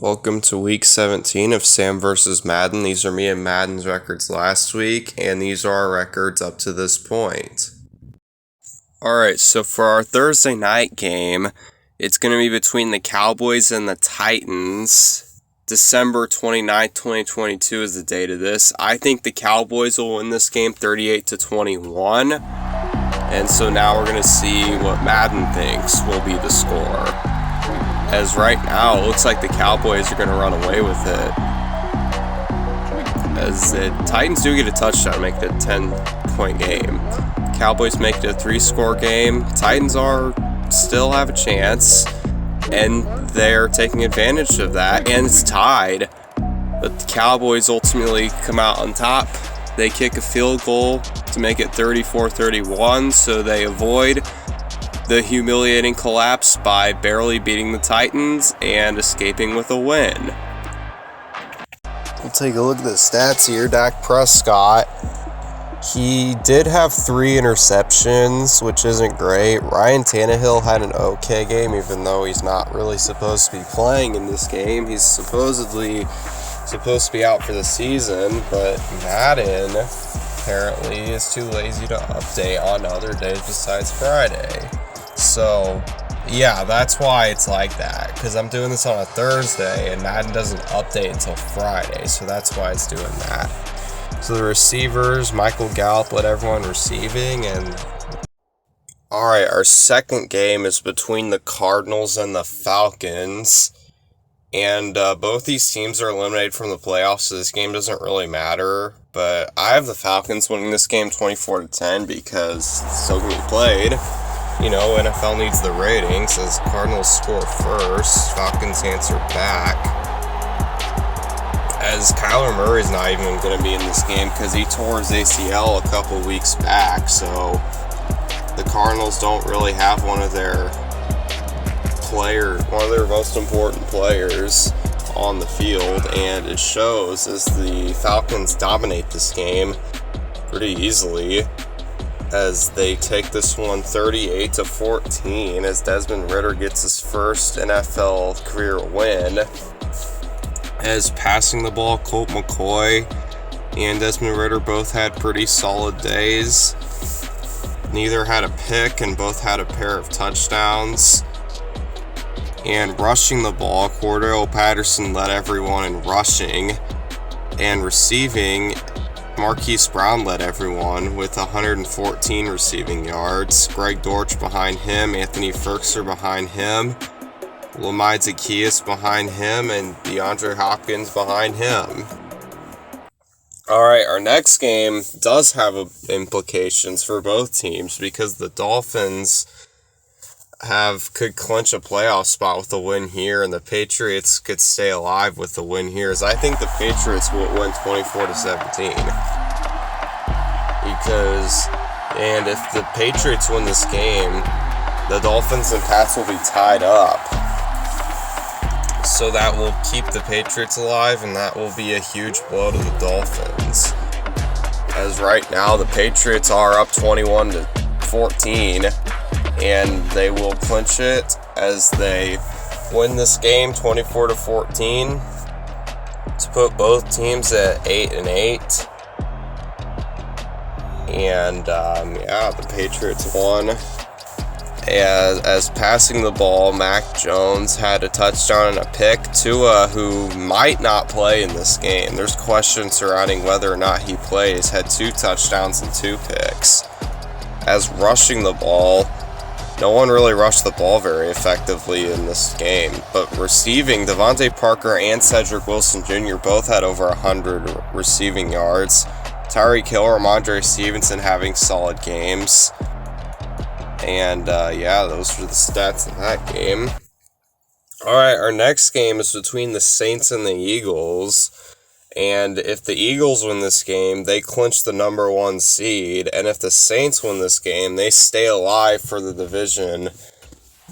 Welcome to week 17 of Sam vs. Madden. These are me and Madden's records last week, and these are our records up to this point. Alright, so for our Thursday night game, it's going to be between the Cowboys and the Titans. December 29th, 2022 is the date of this. I think the Cowboys will win this game 38-21. And so now we're going to see what Madden thinks will be the score. As right now, it looks like the Cowboys are going to run away with it. As the Titans do get a touchdown to make it a 10-point game. Cowboys make it a 3-score game. Titans still have a chance, and they're taking advantage of that, and it's tied. But the Cowboys ultimately come out on top. They kick a field goal to make it 34-31, so they avoid the humiliating collapse by barely beating the Titans and escaping with a win. We'll take a look at the stats here. Dak Prescott, he did have 3 interceptions, which isn't great. Ryan Tannehill had an okay game, even though he's not really supposed to be playing in this game. He's supposedly supposed to be out for the season, but Madden apparently is too lazy to update on other days besides Friday. So, yeah, that's why it's like that, because I'm doing this on a Thursday, and Madden doesn't update until Friday, so that's why it's doing that. So the receivers, Michael Gallup led everyone receiving, and alright, our second game is between the Cardinals and the Falcons, and both these teams are eliminated from the playoffs, so this game doesn't really matter, but I have the Falcons winning this game 24-10 because it's still going to be played. You know, NFL needs the ratings. As Cardinals score first, Falcons answer back. As Kyler Murray's not even going to be in this game because he tore his ACL a couple weeks back, so the Cardinals don't really have one of their most important players on the field, and it shows as the Falcons dominate this game pretty easily, as they take this one 38-14, as Desmond Ridder gets his first NFL career win. As passing the ball, Colt McCoy and Desmond Ridder both had pretty solid days. Neither had a pick, and both had a pair of touchdowns. And rushing the ball, Cordell Patterson led everyone in rushing, and receiving, Marquise Brown led everyone with 114 receiving yards. Greg Dortch behind him, Anthony Firkser behind him, Lamai Zaccheaus behind him, and DeAndre Hopkins behind him. Alright, our next game does have implications for both teams because the Dolphins could clinch a playoff spot with a win here, and the Patriots could stay alive with the win here. As I think the Patriots will win 24-17. And if the Patriots win this game, the Dolphins and Pats will be tied up. So that will keep the Patriots alive, and that will be a huge blow to the Dolphins. As right now, the Patriots are up 21-14. And they will clinch it as they win this game 24-14 to put both teams at 8-8. And the Patriots won. As passing the ball, Mac Jones had a touchdown and a pick. Tua, who might not play in this game, there's questions surrounding whether or not he plays, had 2 touchdowns and 2 picks. As rushing the ball, no one really rushed the ball very effectively in this game, but receiving, Devontae Parker and Cedric Wilson Jr. both had over 100 receiving yards. Tyreek Hill, Ramondre Stevenson having solid games. And those were the stats in that game. Alright, our next game is between the Saints and the Eagles. And if the Eagles win this game, they clinch the number 1 seed. And if the Saints win this game, they stay alive for the division,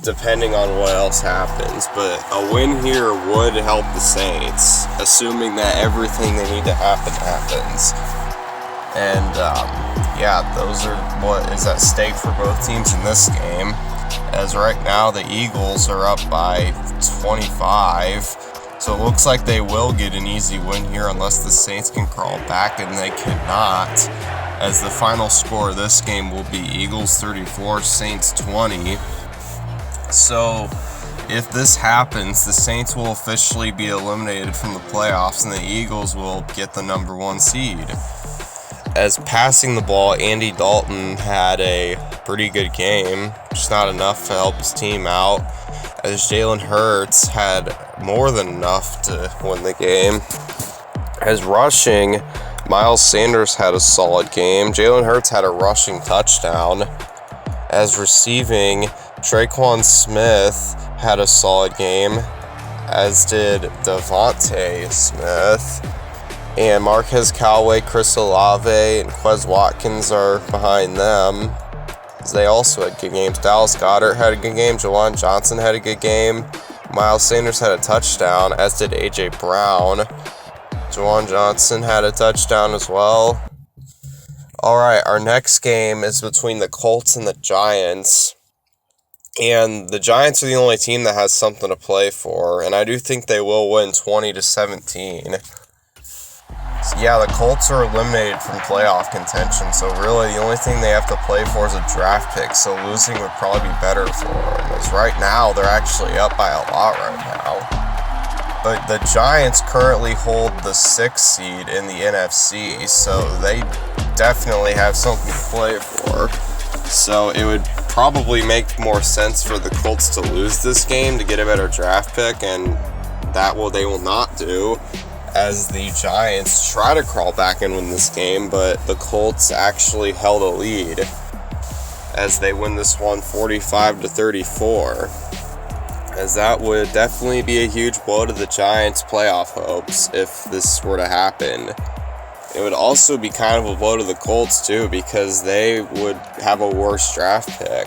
depending on what else happens. But a win here would help the Saints, assuming that everything they need to happen happens. And, those are what is at stake for both teams in this game. As right now, the Eagles are up by 25. So it looks like they will get an easy win here unless the Saints can crawl back, and they cannot, as the final score of this game will be Eagles 34, Saints 20. So if this happens, the Saints will officially be eliminated from the playoffs, and the Eagles will get the number 1 seed. As passing the ball, Andy Dalton had a pretty good game, just not enough to help his team out, as Jalen Hurts had more than enough to win the game. As rushing, Miles Sanders had a solid game. Jalen Hurts had a rushing touchdown. As receiving, Traquan Smith had a solid game, as did Devontae Smith. And Marquez Callaway, Chris Olave, and Quez Watkins are behind them. They also had good games. Dallas Goedert had a good game. Jawan Johnson had a good game. Miles Sanders had a touchdown, as did A.J. Brown. Jawan Johnson had a touchdown as well. Alright, our next game is between the Colts and the Giants. And the Giants are the only team that has something to play for, and I do think they will win 20-17. Yeah, the Colts are eliminated from playoff contention, so really the only thing they have to play for is a draft pick, so losing would probably be better for them, as right now they're actually up by a lot right now. But the Giants currently hold the 6th seed in the NFC, so they definitely have something to play for. So it would probably make more sense for the Colts to lose this game to get a better draft pick, and they will not do, as the Giants try to crawl back and win this game, but the Colts actually held a lead as they win this one 45-34, as that would definitely be a huge blow to the Giants' playoff hopes if this were to happen. It would also be kind of a blow to the Colts too, because they would have a worse draft pick,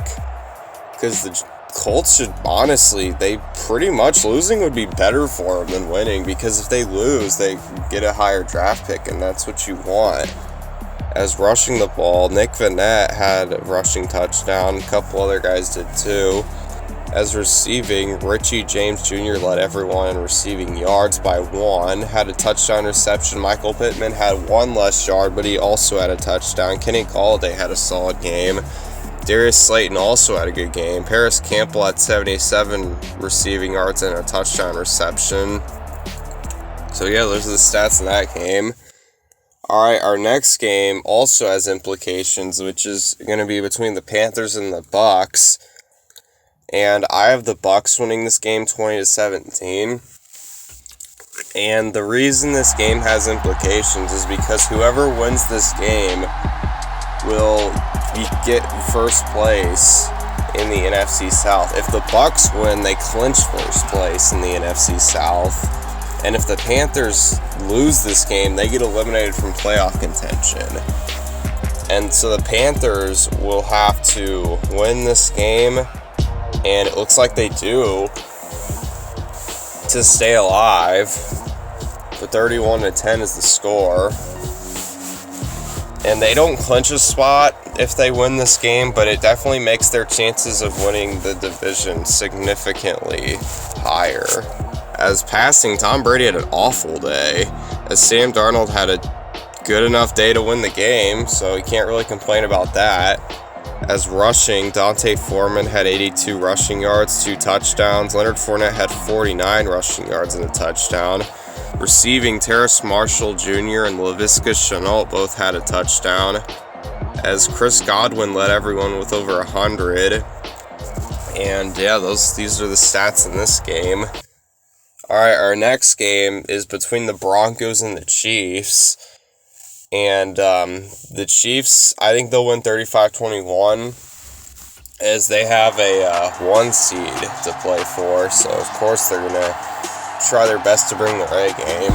because the Colts should honestly, they pretty much losing would be better for them than winning, because if they lose, they get a higher draft pick, and that's what you want. As rushing the ball, Nick Vannett had a rushing touchdown, a couple other guys did too. As receiving, Richie James Jr. led everyone in receiving yards by 1, had a touchdown reception. Michael Pittman had 1 less yard, but he also had a touchdown. Kenny Galladay had a solid game. Darius Slayton also had a good game. Paris Campbell had 77 receiving yards and a touchdown reception. So yeah, those are the stats in that game. Alright, our next game also has implications, which is going to be between the Panthers and the Bucks. And I have the Bucks winning this game 20-17. And the reason this game has implications is because whoever wins this game will get first place in the NFC South. If the Bucks win, they clinch first place in the NFC South. And if the Panthers lose this game, they get eliminated from playoff contention. And so the Panthers will have to win this game, and it looks like they do, to stay alive. The 31-10 is the score. And they don't clinch a spot if they win this game, but it definitely makes their chances of winning the division significantly higher. As passing, Tom Brady had an awful day, as Sam Darnold had a good enough day to win the game, so you can't really complain about that. As rushing, Dante Foreman had 82 rushing yards, 2 touchdowns. Leonard Fournette had 49 rushing yards and a touchdown. Receiving, Terrace Marshall Jr. and Laviska Shenault both had a touchdown, as Chris Godwin led everyone with over 100. And yeah, these are the stats in this game. Alright, our next game is between the Broncos and the Chiefs. And the Chiefs, I think they'll win 35-21, as they have a 1 seed to play for. So, of course, they're going to try their best to bring their A game.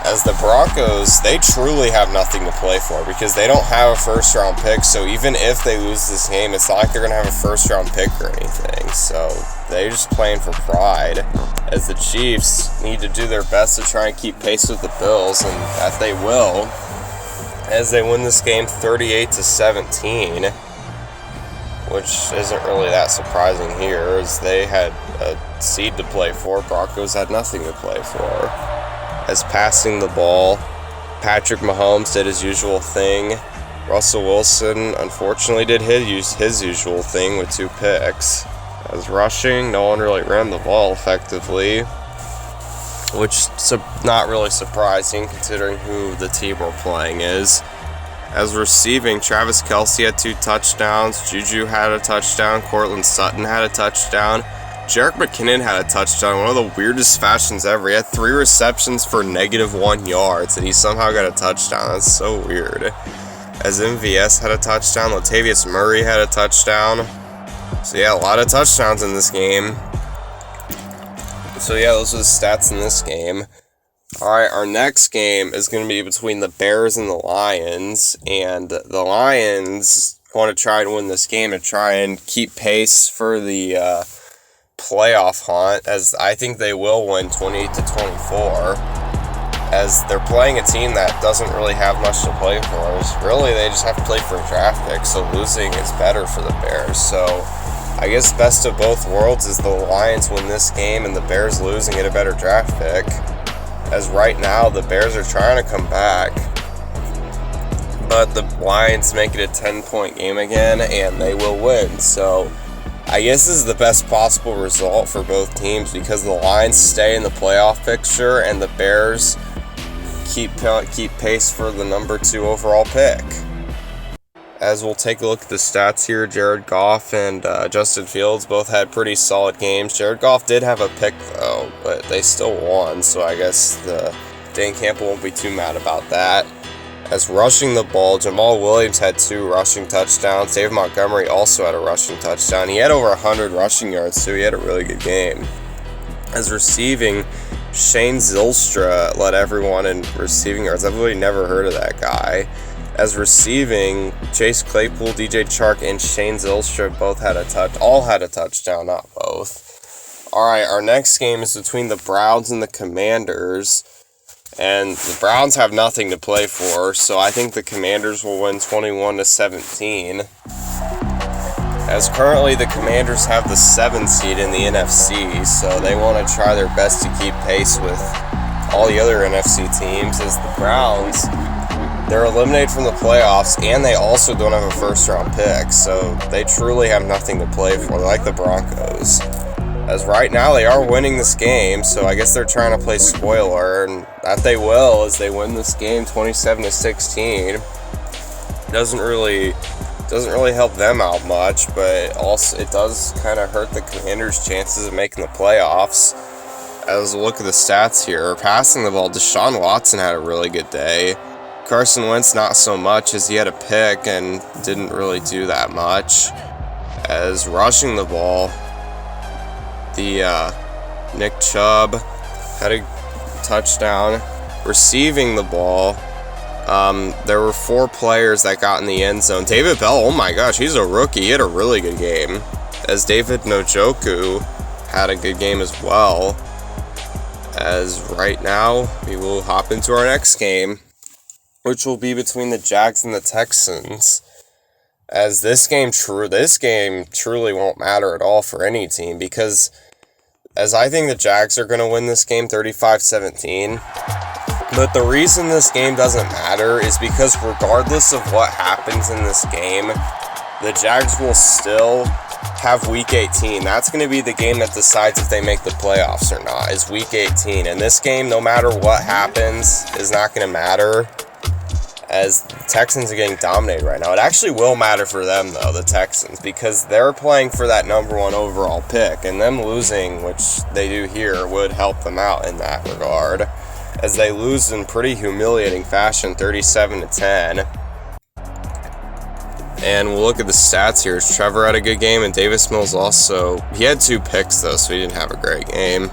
As the Broncos, they truly have nothing to play for, because they don't have a first-round pick. So even if they lose this game, it's not like they're going to have a first-round pick or anything. So they're just playing for pride, as the Chiefs need to do their best to try and keep pace with the Bills, and that they will, as they win this game 38-17, which isn't really that surprising here, as they had a seed to play for. Broncos had nothing to play for. As passing the ball, Patrick Mahomes did his usual thing. Russell Wilson, unfortunately, did his usual thing with 2 picks. As rushing, no one really ran the ball effectively, which is not really surprising considering who the team we're playing is. As receiving, Travis Kelce had 2 touchdowns, Juju had a touchdown, Courtland Sutton had a touchdown, Jerick McKinnon had a touchdown, one of the weirdest fashions ever. He had 3 receptions for -1 yards, and he somehow got a touchdown. That's so weird. As MVS had a touchdown, Latavius Murray had a touchdown. So yeah, a lot of touchdowns in this game. So yeah, those are the stats in this game. Alright, our next game is going to be between the Bears and the Lions, and the Lions want to try to win this game and try and keep pace for the playoff hunt, as I think they will win 28-24, as they're playing a team that doesn't really have much to play for. Really, they just have to play for a draft pick, so losing is better for the Bears. So I guess best of both worlds is the Lions win this game and the Bears lose and get a better draft pick. As right now, the Bears are trying to come back, but the Lions make it a 10-point game again, and they will win. So I guess this is the best possible result for both teams, because the Lions stay in the playoff picture and the Bears keep pace for the number 2 overall pick. As we'll take a look at the stats here, Jared Goff and Justin Fields both had pretty solid games. Jared Goff did have a pick, though, but they still won, so I guess Dan Campbell won't be too mad about that. As rushing the ball, Jamal Williams had 2 rushing touchdowns. David Montgomery also had a rushing touchdown. He had over 100 rushing yards, too. He had a really good game. As receiving, Shane Zylstra led everyone in receiving yards. I've really never heard of that guy. As receiving, Chase Claypool, DJ Chark, and Shane Zylstra all had a touchdown, not both. Alright, our next game is between the Browns and the Commanders, and the Browns have nothing to play for, so I think the Commanders will win 21-17. As currently the Commanders have the 7th seed in the NFC, so they want to try their best to keep pace with all the other NFC teams, as the Browns, they're eliminated from the playoffs, and they also don't have a first-round pick, so they truly have nothing to play for. They're like the Broncos. As right now, they are winning this game, so I guess they're trying to play spoiler, and that they will, as they win this game 27-16. Doesn't really help them out much, but also it does kind of hurt the Commanders' chances of making the playoffs. As we look at the stats here, passing the ball, Deshaun Watson had a really good day. Carson Wentz not so much, as he had a pick and didn't really do that much. As rushing the ball, Nick Chubb had a touchdown. Receiving the ball, there were 4 players that got in the end zone. David Bell, oh my gosh, he's a rookie. He had a really good game. As David Njoku had a good game as well. As right now, we will hop into our next game, which will be between the Jags and the Texans. As this game truly won't matter at all for any team, because as I think the Jags are going to win this game 35-17. But the reason this game doesn't matter is because regardless of what happens in this game, the Jags will still have Week 18. That's going to be the game that decides if they make the playoffs or not, is Week 18. And this game, no matter what happens, is not going to matter, as the Texans are getting dominated right now. It actually will matter for them, though, the Texans, because they're playing for that number 1 overall pick, and them losing, which they do here, would help them out in that regard, as they lose in pretty humiliating fashion, 37-10. And we'll look at the stats here. Trevor had a good game, and Davis Mills also. He had 2 picks, though, so he didn't have a great game.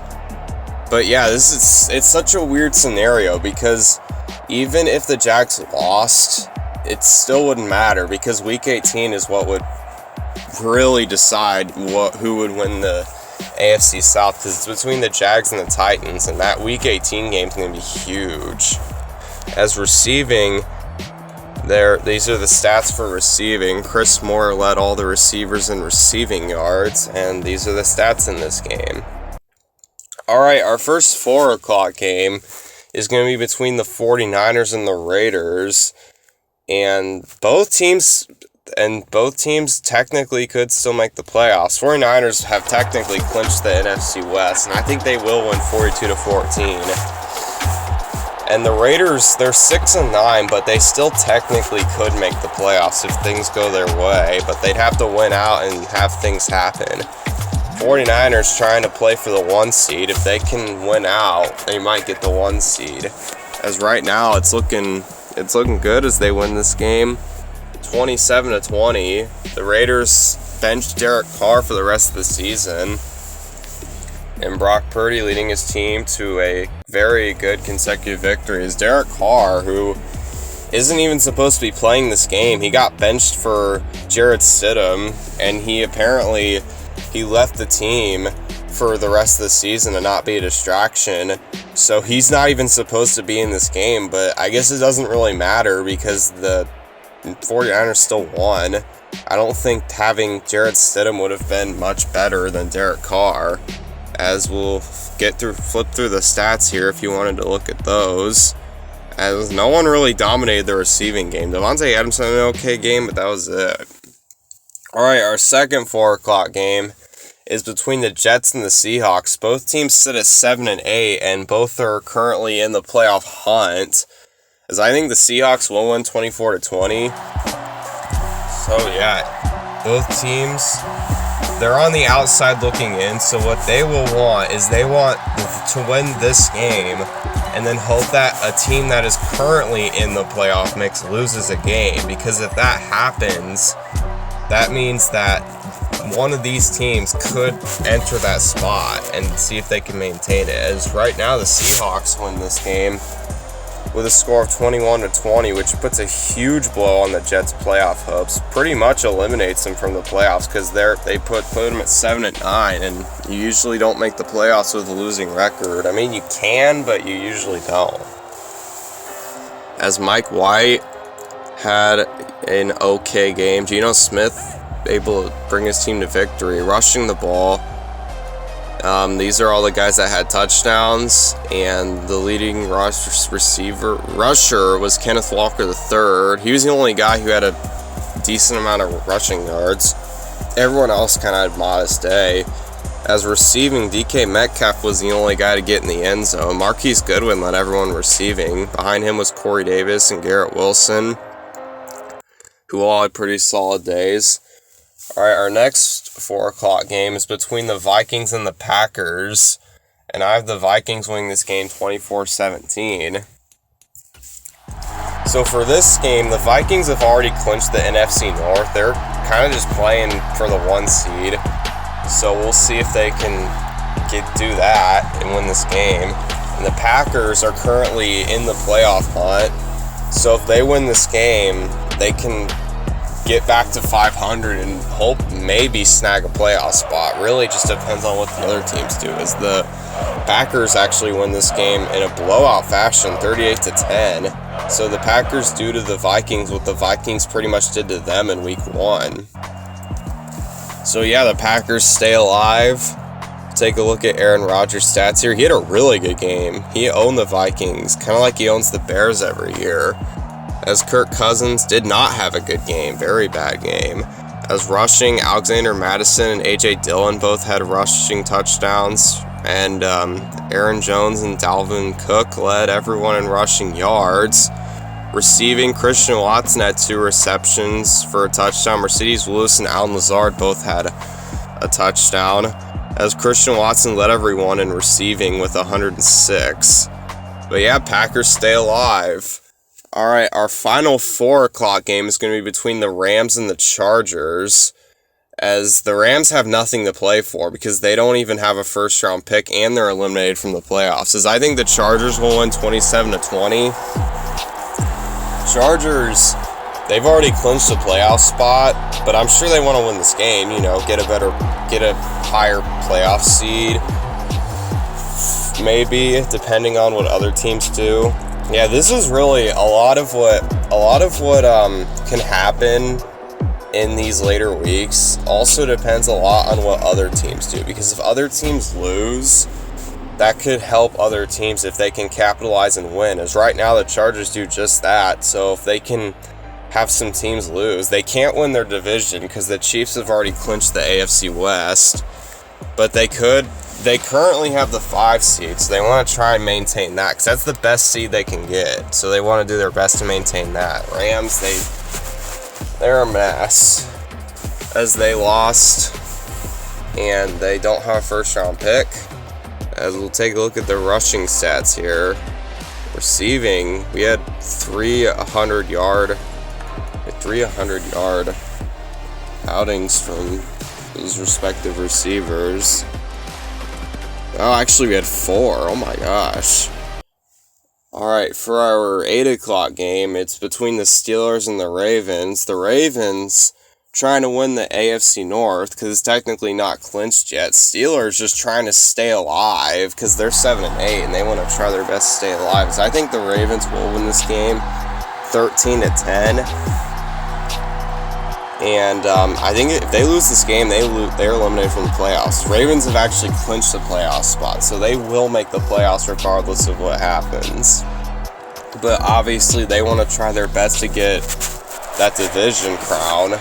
But yeah, it's such a weird scenario, because even if the Jags lost, it still wouldn't matter, because Week 18 is what would really decide who would win the AFC South, because it's between the Jags and the Titans, and that Week 18 game is going to be huge. As receiving, These are the stats for receiving. Chris Moore led all the receivers in receiving yards, and these are the stats in this game. Alright, our first 4 o'clock game is going to be between the 49ers and the Raiders, and both teams technically could still make the playoffs. 49ers have technically clinched the NFC West, and I think they will win 42-14. And the Raiders, they're 6-9, but they still technically could make the playoffs if things go their way, but they'd have to win out and have things happen. 49ers trying to play for the 1 seed. If they can win out, they might get the 1 seed. As right now, it's looking good as they win this game, 27-20. The Raiders benched Derek Carr for the rest of the season, and Brock Purdy leading his team to a very good consecutive victory. Is Derek Carr, who isn't even supposed to be playing this game. He got benched for Jarrett Stidham, and he left the team for the rest of the season to not be a distraction. So he's not even supposed to be in this game, but I guess it doesn't really matter because the 49ers still won. I don't think having Jarrett Stidham would have been much better than Derek Carr, as we'll flip through the stats here if you wanted to look at those. As no one really dominated the receiving game. Devontae Adams had an okay game, but that was it. Alright, our second 4 o'clock game is between the Jets and the Seahawks. Both teams sit at 7-8, and both are currently in the playoff hunt, as I think the Seahawks will win 24-20. So yeah, both teams, they're on the outside looking in, so what they will want is they want to win this game and then hope that a team that is currently in the playoff mix loses a game, because if that happens, that means that one of these teams could enter that spot and see if they can maintain it. As right now the Seahawks win this game with a score of 21-20, which puts a huge blow on the Jets' playoff hopes. Pretty much eliminates them from the playoffs because they put them at 7-9, and you usually don't make the playoffs with a losing record. I mean, you can, but you usually don't. As Mike White had an okay game, Geno Smith able to bring his team to victory, rushing the ball. These are all the guys that had touchdowns, and the leading rusher was Kenneth Walker III. He was the only guy who had a decent amount of rushing yards. Everyone else kind of had a modest day. As receiving, DK Metcalf was the only guy to get in the end zone. Marquise Goodwin led everyone receiving. Behind him was Corey Davis and Garrett Wilson, who all had pretty solid days. Alright, our next 4 o'clock game is between the Vikings and the Packers, and I have the Vikings winning this game 24-17. So for this game, the Vikings have already clinched the NFC North. They're kind of just playing for the 1 seed, so we'll see if they can do that and win this game. And the Packers are currently in the playoff hunt, so if they win this game, they can get back to 500 and hope maybe snag a playoff spot. Really just depends on what the other teams do, as the Packers actually win this game in a blowout fashion, 38-10. So the Packers do to the Vikings what the Vikings pretty much did to them in week 1. So yeah, the Packers stay alive. Take a look at Aaron Rodgers' stats here. He had a really good game. He owned the Vikings, kind of like he owns the Bears every year. As Kirk Cousins did not have a good game, very bad game. As rushing, Alexander Mattison and A.J. Dillon both had rushing touchdowns, and Aaron Jones and Dalvin Cook led everyone in rushing yards. Receiving, Christian Watson had 2 receptions for a touchdown. Mercedes Lewis and Allen Lazard both had a touchdown, as Christian Watson led everyone in receiving with 106. But yeah, Packers stay alive. Alright, our final 4 o'clock game is going to be between the Rams and the Chargers, as the Rams have nothing to play for because they don't even have a first-round pick and they're eliminated from the playoffs. As I think the Chargers will win 27-20. Chargers, they've already clinched a playoff spot, but I'm sure they want to win this game, get a higher playoff seed, maybe, depending on what other teams do. Yeah, this is really a lot of what can happen in these later weeks. Also depends a lot on what other teams do, because if other teams lose, that could help other teams if they can capitalize and win. As right now, the Chargers do just that. So if they can have some teams lose, they can't win their division because the Chiefs have already clinched the AFC West, but they currently have the 5 seed, so they want to try and maintain that because that's the best seed they can get. So they want to do their best to maintain that. Rams, they're a mess as they lost and they don't have a first round pick. As we'll take a look at the rushing stats here. Receiving, we had 300-yard outings from those respective receivers. Oh, actually we had 4. Oh my gosh. Alright, for our 8 o'clock game, it's between the Steelers and the Ravens. The Ravens trying to win the AFC North because it's technically not clinched yet. Steelers just trying to stay alive because they're 7-8 and they want to try their best to stay alive. So I think the Ravens will win this game 13-10. And I think if they lose this game, they're eliminated from the playoffs. Ravens have actually clinched the playoff spot, so they will make the playoffs regardless of what happens. But obviously, they want to try their best to get that division crown,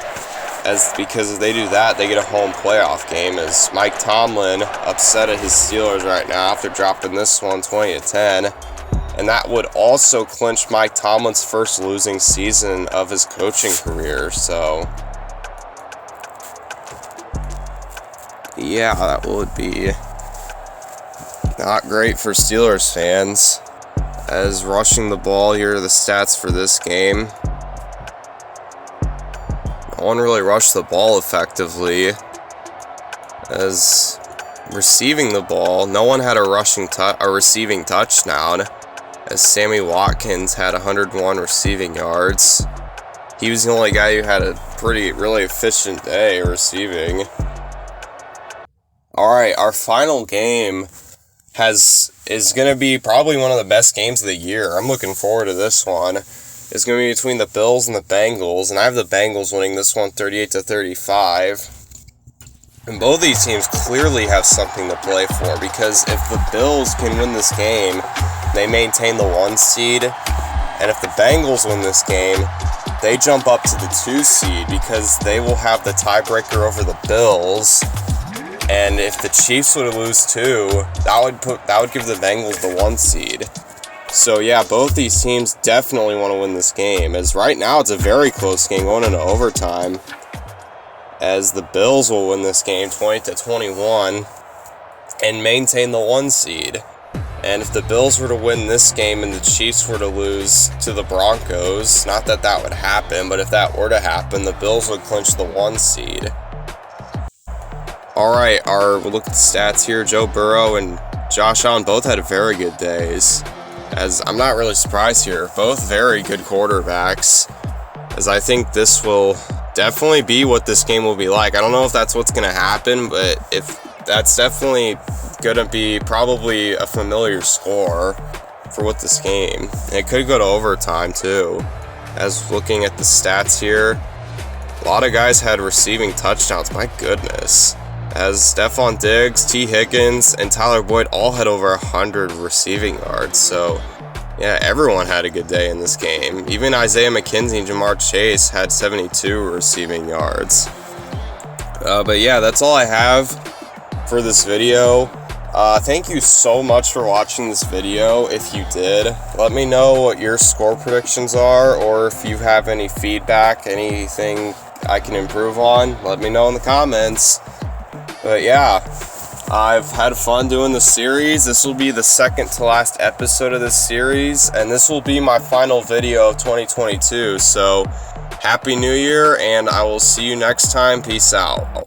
because if they do that, they get a home playoff game. As Mike Tomlin upset at his Steelers right now after dropping this one 20-10. And that would also clinch Mike Tomlin's first losing season of his coaching career. So, yeah, that would be not great for Steelers fans. As rushing the ball, here are the stats for this game. No one really rushed the ball effectively. As receiving the ball, no one had a receiving touchdown. As Sammy Watkins had 101 receiving yards. He was the only guy who had a really efficient day receiving. Alright, our final game is going to be probably one of the best games of the year. I'm looking forward to this one. It's going to be between the Bills and the Bengals, and I have the Bengals winning this one 38-35. And both these teams clearly have something to play for, because if the Bills can win this game, they maintain the 1 seed, and if the Bengals win this game, they jump up to the 2 seed because they will have the tiebreaker over the Bills. And if the Chiefs were to lose too, that would give the Bengals the 1 seed. So yeah, both these teams definitely want to win this game, as right now it's a very close game going into overtime, as the Bills will win this game 20-21 and maintain the 1 seed. And if the Bills were to win this game and the Chiefs were to lose to the Broncos, not that that would happen, but if that were to happen, the Bills would clinch the 1 seed. Alright, we'll look at the stats here. Joe Burrow and Josh Allen both had very good days, as I'm not really surprised here. Both very good quarterbacks, as I think this will definitely be what this game will be like. I don't know if that's what's going to happen, but if that's definitely going to be probably a familiar score for what this game. And it could go to overtime too. As looking at the stats here, a lot of guys had receiving touchdowns. My goodness. As Stephon Diggs, T. Higgins, and Tyler Boyd all had over 100 receiving yards. So, yeah, everyone had a good day in this game. Even Isaiah McKenzie and Jamar Chase had 72 receiving yards. But yeah, that's all I have for this video. Thank you so much for watching this video. If you did, let me know what your score predictions are, or if you have any feedback, anything I can improve on, let me know in the comments. But yeah, I've had fun doing this series. This will be the second to last episode of this series, and this will be my final video of 2022. So, Happy New Year, and I will see you next time. Peace out.